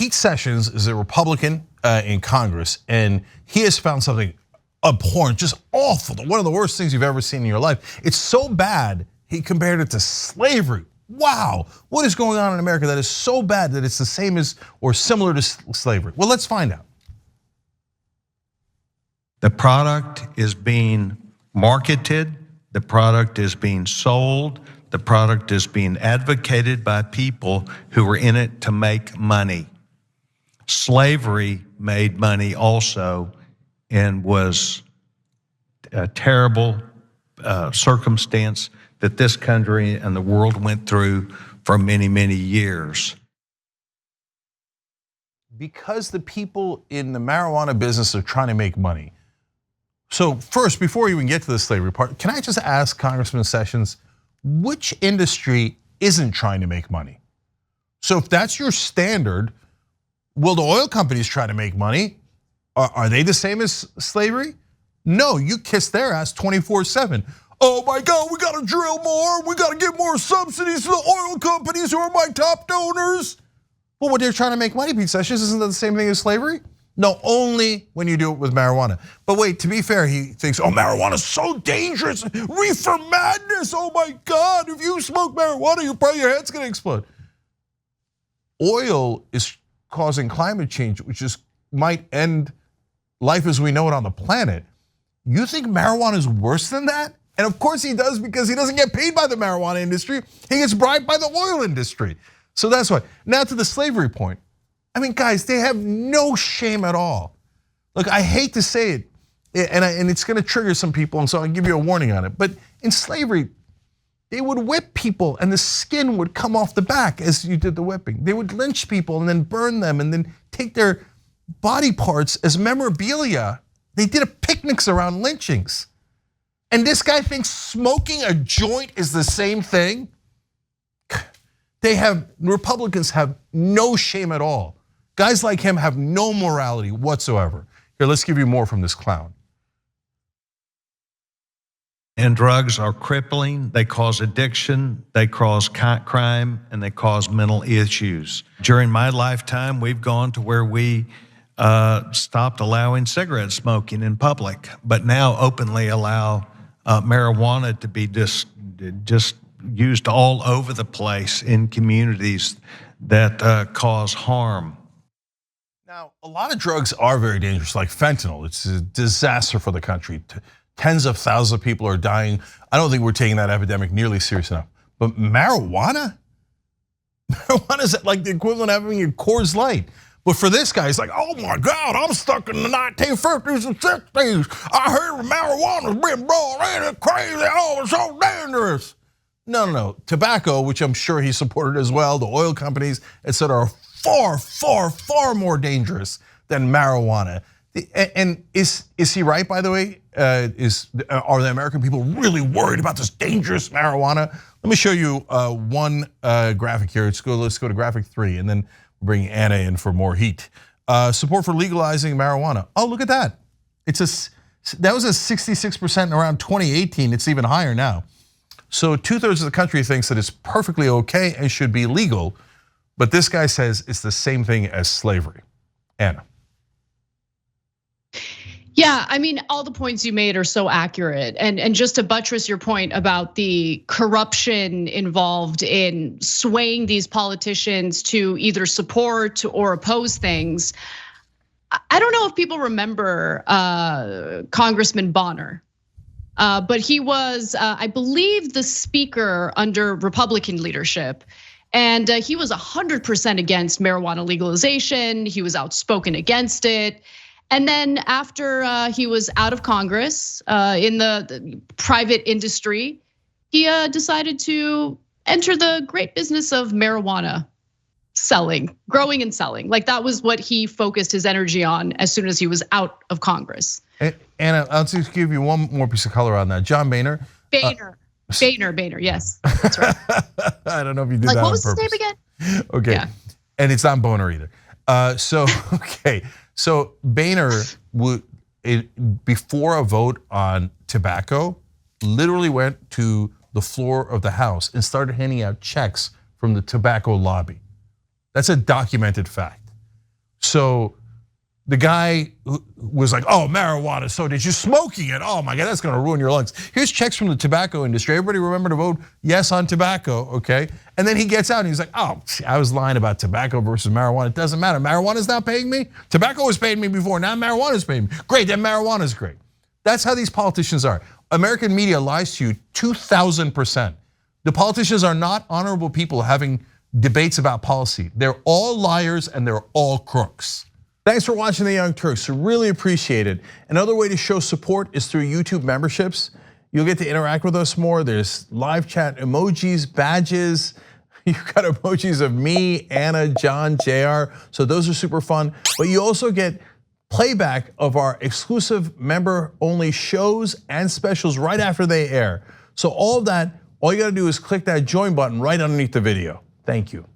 Pete Sessions is a Republican in Congress, and he has found something abhorrent, just awful, one of the worst things you've ever seen in your life. It's so bad, he compared it to slavery. Wow, what is going on in America that is so bad that it's the same as or similar to slavery? Well, let's find out. The product is being marketed, the product is being sold, the product is being advocated by people who are in it to make money. Slavery made money also and was a terrible circumstance that this country and the world went through for many, many years. Because the people in the marijuana business are trying to make money. So first, before we even get to the slavery part, can I just ask Congressman Sessions, which industry isn't trying to make money? So if that's your standard, will the oil companies try to make money? Are they the same as slavery? No, you kiss their ass 24/7. Oh my God, we gotta drill more, we gotta give more subsidies to the oil companies who are my top donors. Well, what they're trying to make money, Pete Sessions, isn't that the same thing as slavery? No, only when you do it with marijuana. But wait, to be fair, he thinks, oh, marijuana's so dangerous, reefer madness, oh my God, if you smoke marijuana, your head's gonna explode. Oil is causing climate change, which might end life as we know it on the planet. You think marijuana is worse than that? And of course he does, because he doesn't get paid by the marijuana industry, he gets bribed by the oil industry. So that's why. Now to the slavery point. I mean, guys, they have no shame at all. Look, I hate to say it, and it's gonna trigger some people, and so I'll give you a warning on it. But in slavery, they would whip people and the skin would come off the back as you did the whipping. They would lynch people and then burn them and then take their body parts as memorabilia. They did picnics around lynchings. And this guy thinks smoking a joint is the same thing? Republicans have no shame at all. Guys like him have no morality whatsoever. Here, let's give you more from this clown. And drugs are crippling, they cause addiction, they cause crime, and they cause mental issues. During my lifetime, we've gone to where we stopped allowing cigarette smoking in public, but now openly allow marijuana to be just used all over the place in communities that cause harm. Now, a lot of drugs are very dangerous, like fentanyl. It's a disaster for the country. Tens of thousands of people are dying. I don't think we're taking that epidemic nearly serious enough. But marijuana? Marijuana is like the equivalent of having a Coors Light. But for this guy, it's like, oh my God, I'm stuck in the 1950s and 60s. I heard marijuana's been brought in, it's crazy, oh, it's so dangerous. No. Tobacco, which I'm sure he supported as well, the oil companies, et cetera, are far, far, far more dangerous than marijuana. And is he right, by the way? Are the American people really worried about this dangerous marijuana? Let me show you one graphic here. Let's go to graphic 3, and then bring Anna in for more heat. Support for legalizing marijuana. Oh, look at that. That was a 66% around 2018. It's even higher now. So 2/3 of the country thinks that it's perfectly okay and should be legal, but this guy says it's the same thing as slavery. Anna. Yeah, I mean, all the points you made are so accurate. And just to buttress your point about the corruption involved in swaying these politicians to either support or oppose things, I don't know if people remember Congressman Bonner, but he was, I believe, the speaker under Republican leadership. And he was 100% against marijuana legalization. He was outspoken against it. And then after he was out of Congress in the private industry, he decided to enter the great business of marijuana selling, growing and selling. Like that was what he focused his energy on as soon as he was out of Congress. Anna, I'll just give you one more piece of color on that. John Boehner. Boehner, yes, that's right. I don't know if you did that on purpose. What was his name again? Okay, yeah. And it's not Boehner either. So Boehner would, before a vote on tobacco, literally went to the floor of the House and started handing out checks from the tobacco lobby. That's a documented fact. So the guy was like, oh, marijuana, so did you smoking it? Oh my God, that's gonna ruin your lungs. Here's checks from the tobacco industry. Everybody remember to vote yes on tobacco, okay? And then he gets out and he's like, oh, I was lying about tobacco versus marijuana. It doesn't matter, marijuana's not paying me. Tobacco was paying me before, now marijuana's paying me. Great, then marijuana's great. That's how these politicians are. American media lies to you 2,000%. The politicians are not honorable people having debates about policy. They're all liars and they're all crooks. Thanks for watching The Young Turks, really appreciate it. Another way to show support is through YouTube memberships. You'll get to interact with us more. There's live chat emojis, badges. You've got emojis of me, Anna, John, JR, so those are super fun. But you also get playback of our exclusive member-only shows and specials right after they air. So all of that, all you gotta do is click that join button right underneath the video. Thank you.